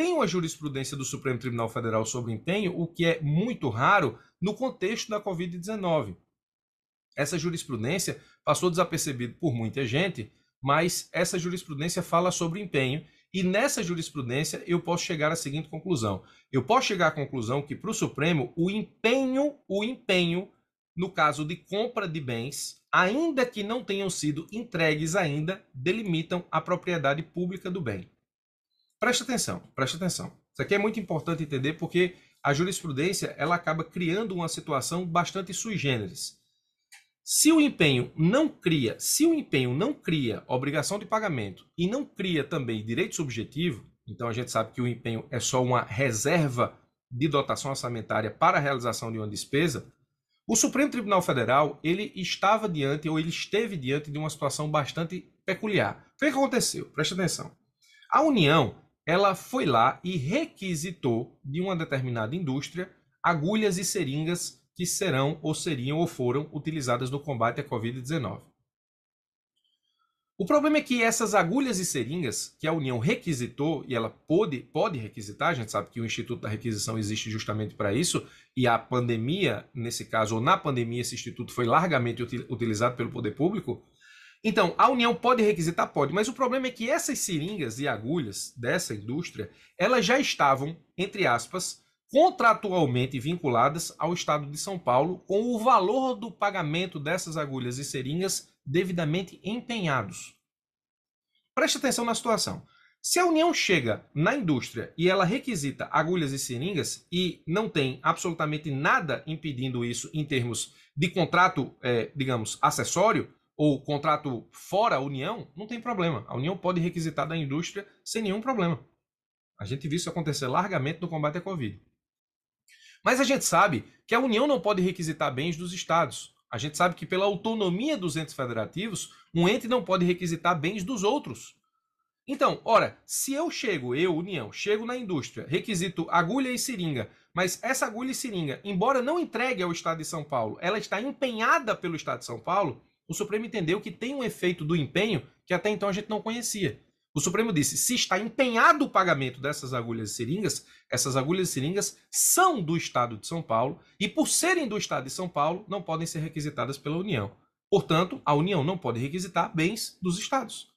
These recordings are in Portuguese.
tem uma jurisprudência do Supremo Tribunal Federal sobre empenho, o que é muito raro no contexto da Covid-19. Essa jurisprudência passou desapercebida por muita gente, mas essa jurisprudência fala sobre empenho, e nessa jurisprudência eu posso chegar à seguinte conclusão. Eu posso chegar à conclusão que para o Supremo o empenho, no caso de compra de bens, ainda que não tenham sido entregues ainda, delimitam a propriedade pública do bem. Preste atenção, preste atenção. Isso aqui é muito importante entender porque a jurisprudência ela acaba criando uma situação bastante sui generis. Se o empenho não cria obrigação de pagamento e não cria também direito subjetivo, então a gente sabe que o empenho é só uma reserva de dotação orçamentária para a realização de uma despesa, o Supremo Tribunal Federal ele esteve diante de uma situação bastante peculiar. O que aconteceu? Preste atenção. A União ela foi lá e requisitou de uma determinada indústria agulhas e seringas que serão ou seriam ou foram utilizadas no combate à Covid-19. O problema é que essas agulhas e seringas que a União requisitou, e ela pode requisitar, a gente sabe que o Instituto da Requisição existe justamente para isso, e a pandemia, nesse caso, ou na pandemia, esse instituto foi largamente utilizado pelo poder público. Então, a União pode requisitar? Pode, mas o problema é que essas seringas e agulhas dessa indústria, elas já estavam, entre aspas, contratualmente vinculadas ao Estado de São Paulo, com o valor do pagamento dessas agulhas e seringas devidamente empenhados. Preste atenção na situação. Se a União chega na indústria e ela requisita agulhas e seringas e não tem absolutamente nada impedindo isso em termos de contrato, digamos, acessório ou contrato fora a União, não tem problema. A União pode requisitar da indústria sem nenhum problema. A gente viu isso acontecer largamente no combate à Covid. Mas a gente sabe que a União não pode requisitar bens dos estados. A gente sabe que pela autonomia dos entes federativos, um ente não pode requisitar bens dos outros. Então, ora, se eu, União, chego na indústria, requisito agulha e seringa, mas essa agulha e seringa, embora não entregue ao Estado de São Paulo, ela está empenhada pelo Estado de São Paulo, o Supremo entendeu que tem um efeito do empenho que até então a gente não conhecia. O Supremo disse, se está empenhado o pagamento dessas agulhas e seringas, essas agulhas e seringas são do Estado de São Paulo e, por serem do Estado de São Paulo, não podem ser requisitadas pela União. Portanto, a União não pode requisitar bens dos Estados.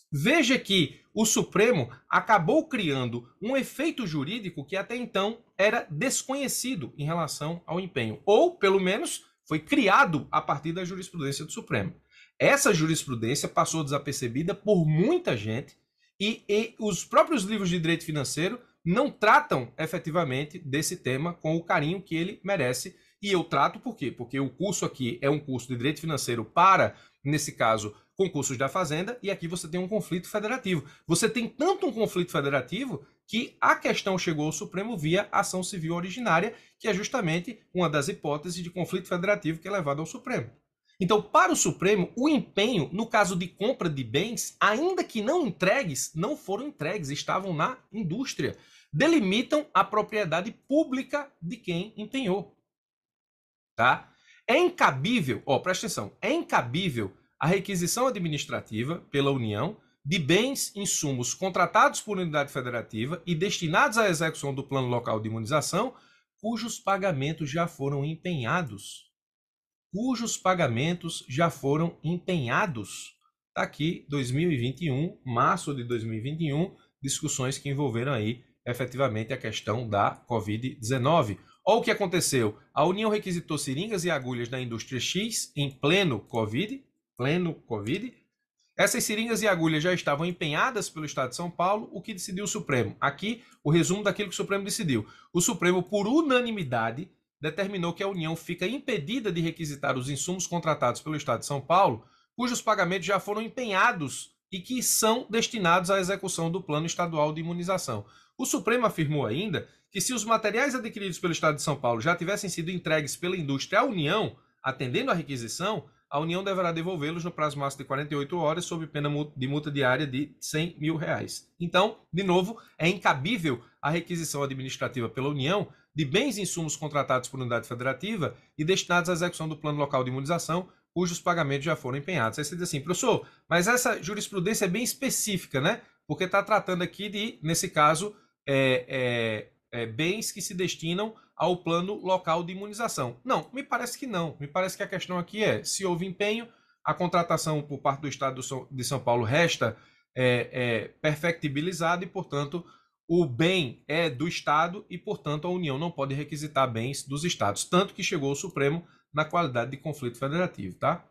Veja que o Supremo acabou criando um efeito jurídico que até então era desconhecido em relação ao empenho, ou, pelo menos, foi criado a partir da jurisprudência do Supremo. Essa jurisprudência passou desapercebida por muita gente e os próprios livros de direito financeiro não tratam efetivamente desse tema com o carinho que ele merece. E eu trato por quê? Porque o curso aqui é um curso de direito financeiro para, nesse caso, concursos da Fazenda, e aqui você tem um conflito federativo. Você tem tanto um conflito federativo que a questão chegou ao Supremo via ação civil originária, que é justamente uma das hipóteses de conflito federativo que é levado ao Supremo. Então, para o Supremo, o empenho, no caso de compra de bens, ainda que não entregues, não foram entregues, estavam na indústria, delimitam a propriedade pública de quem empenhou. Tá? É incabível, presta atenção, é incabível a requisição administrativa pela União de bens, insumos contratados por unidade federativa e destinados à execução do plano local de imunização, cujos pagamentos já foram empenhados. Está aqui, 2021, março de 2021, discussões que envolveram aí, efetivamente, a questão da Covid-19. Olha o que aconteceu. A União requisitou seringas e agulhas da indústria X em pleno Covid. Essas seringas e agulhas já estavam empenhadas pelo Estado de São Paulo, o que decidiu o Supremo. Aqui, o resumo daquilo que o Supremo decidiu. O Supremo, por unanimidade, determinou que a União fica impedida de requisitar os insumos contratados pelo Estado de São Paulo, cujos pagamentos já foram empenhados e que são destinados à execução do Plano Estadual de Imunização. O Supremo afirmou ainda que se os materiais adquiridos pelo Estado de São Paulo já tivessem sido entregues pela indústria à União, atendendo à requisição, a União deverá devolvê-los no prazo máximo de 48 horas sob pena de multa diária de R$100 mil. Então, de novo, é incabível a requisição administrativa pela União de bens e insumos contratados por unidade federativa e destinados à execução do plano local de imunização, cujos pagamentos já foram empenhados. Aí você diz assim, professor, mas essa jurisprudência é bem específica, né? Porque está tratando aqui de, nesse caso, bens que se destinam ao plano local de imunização. Não, me parece que não. Me parece que a questão aqui é, se houve empenho, a contratação por parte do Estado de São Paulo resta perfectibilizada e, portanto, o bem é do Estado e, portanto, a União não pode requisitar bens dos Estados. Tanto que chegou ao Supremo na qualidade de conflito federativo, tá?